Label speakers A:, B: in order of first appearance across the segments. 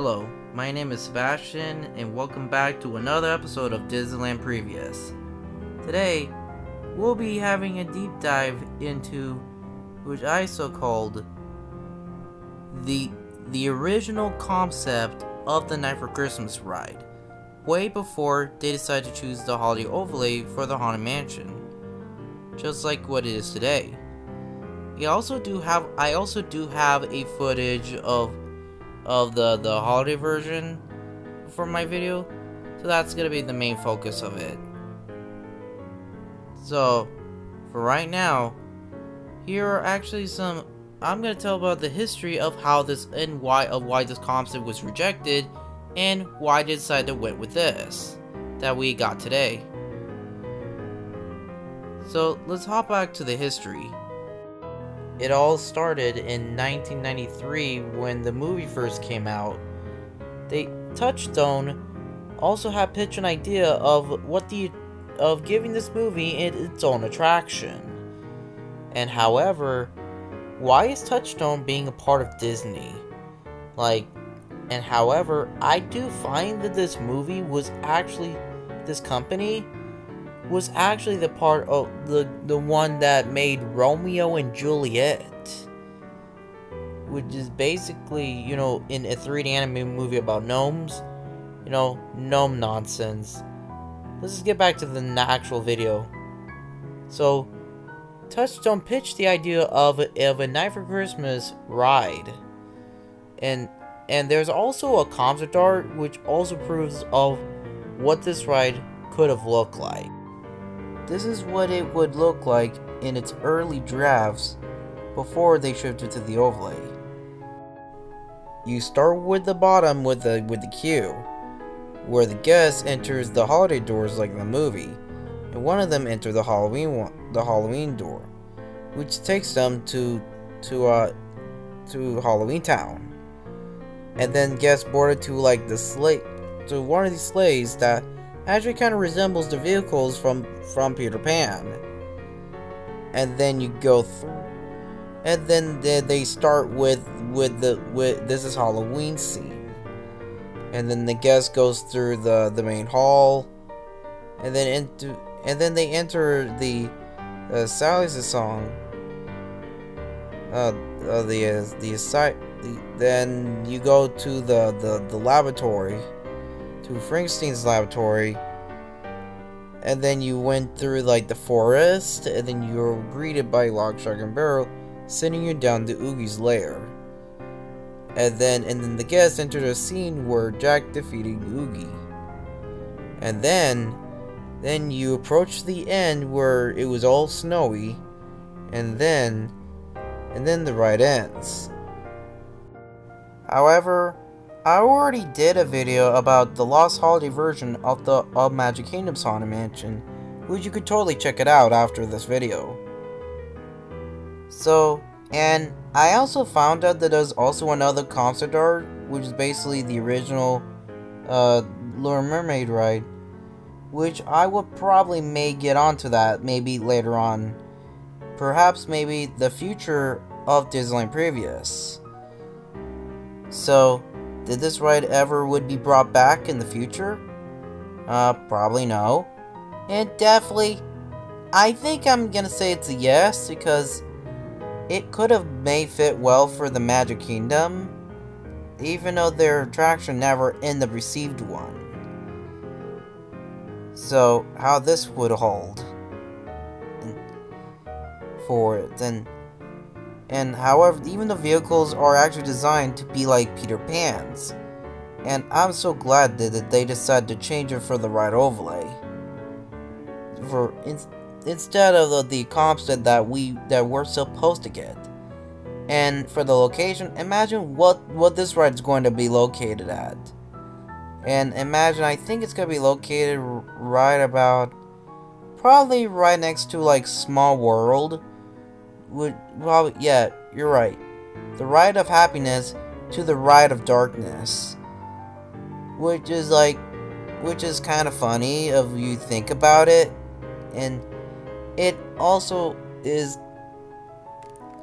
A: Hello, my name is Sebastian, and welcome back to another episode of Disneyland Previous. Today, we'll be having a deep dive into which I so-called the original concept of the Night for Christmas ride, way before they decided to choose the holiday overlay for the Haunted Mansion, just like what it is today. I also do have a footage of the holiday version for my video, so that's gonna be the main focus of it. So for right now, here are actually I'm gonna tell about the history of how this and why this concept was rejected and why they decided to went with this that we got today. So let's hop back to the history. It all started in 1993 when the movie first came out. Touchstone also had pitched an idea of giving this movie its own attraction. And however, why is Touchstone being a part of Disney? However, I do find that this company was actually the part of the one that made Romeo and Juliet, which is basically, in a 3D anime movie about gnomes, gnome nonsense. Let's just get back to the actual video. So, Touchstone pitched the idea of a Night for Christmas ride, and there's also a concept art which also proves of what this ride could have looked like. This is what it would look like in its early drafts before they shifted to the overlay. You start with the bottom with the queue, where the guest enters the holiday doors like in the movie, and one of them enter the Halloween door, which takes them to Halloween Town, and then guests boarded to one of these sleighs that actually kind of resembles the vehicles from Peter Pan. And then you go through, and then they start with this is Halloween scene, and then the guest goes through the main hall, and then they enter the Sally's song, then you go to the laboratory, to Frankenstein's laboratory, and then you went through the forest, and then you were greeted by Lockshark and Barrel sending you down to Oogie's lair, and then the guests entered a scene where Jack defeated Oogie, and then you approach the end where it was all snowy, and then the ride ends. However, I already did a video about the Lost Holiday version of Magic Kingdom's Haunted Mansion, which you could totally check it out after this video. So, and I also found out that there's also another concept art, which is basically the original Little Mermaid ride, which I would probably may get onto that maybe later on. Perhaps maybe the future of Disneyland Previous. So, did this ride ever would be brought back in the future? Probably no. And definitely, I think I'm gonna say it's a yes, because it could have may fit well for the Magic Kingdom, even though their attraction never ended up received one. So, how this would hold for it, and however, even the vehicles are actually designed to be like Peter Pan's, and I'm so glad that they decided to change it for the ride overlay, instead of the concept that we're supposed to get. And for the location, imagine what this ride is going to be located at. And imagine, I think it's going to be located probably right next to Small World. Yeah, you're right. The Ride of Happiness to the Ride of Darkness, which is kind of funny if you think about it, and it also is,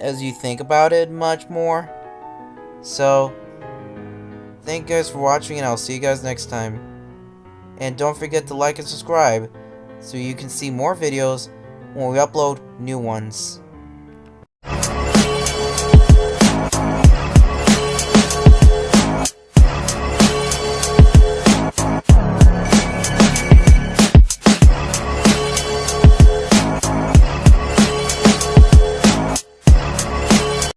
A: as you think about it much more. So Thank you guys for watching, and I'll see you guys next time. And don't forget to like and subscribe so you can see more videos when we upload new ones.